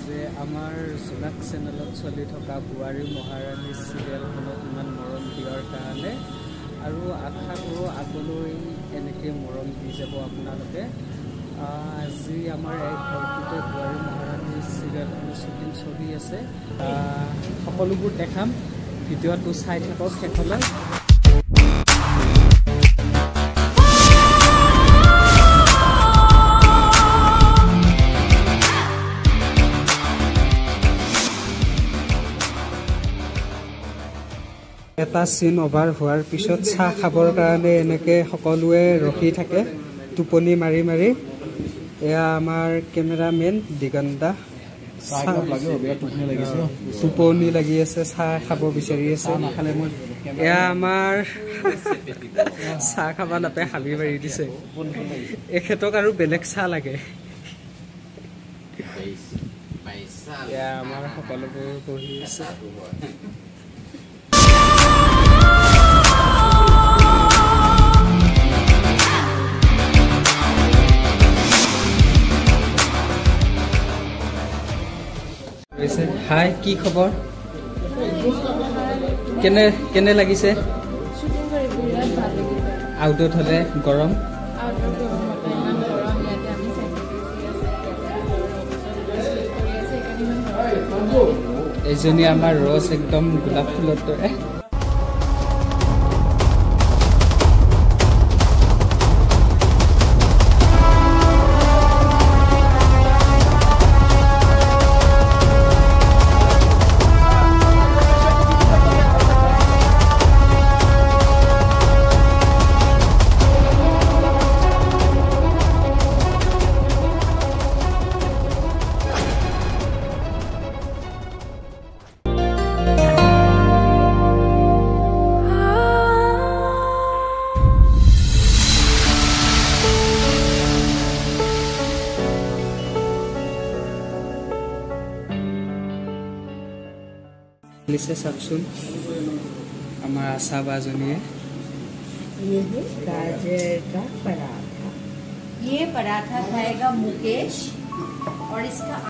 যে আমাৰ জোনাক চেনেলত চলি থকা বোৱাৰী মহাৰাণী চিৰিয়েলখনত ইমান মৰম দিয়াৰ কাৰণে আৰু আশা কৰোঁ আগলৈ এনেকৈ মৰম দি যাব আপোনালোকে। আজি আমাৰ এই ঘৰটোতে বোৱাৰী মহাৰাণী চিৰিয়েলখনৰ শ্বুটিং চলি আছে। সকলোবোৰ দেখাম, ভিডিঅ'টো চাই থাকক শেষলৈ। এটা চিন অভাৰ হোৱাৰ পিছত চাহ খাবৰ কাৰণে এনেকৈ সকলোৱে ৰখি থাকে টোপনি মাৰি মাৰি। এয়া আমাৰ কেমেৰামেন দিগন্ত টোপনি লাগি আছে, চাহ খাব বিচাৰি আছে। এয়া আমাৰ চাহ খাব নাপাই হাবি মাৰি দিছে। এখেতক আৰু বেলেগ চাহ লাগে। এয়া আমাৰ সকলোবোৰ বহি আছে। হাই, কি খবৰ? কেনে লাগিছে? আউটত হলে গৰম, এইজনী আমাৰ ৰস একদম গোলাপ ফুলৰ দৰে। लिसे सबसुन हमारा आशा बाजुनी है। ये है गाजर का पराठा। ये पराठा खाएगा मुकेश और इसका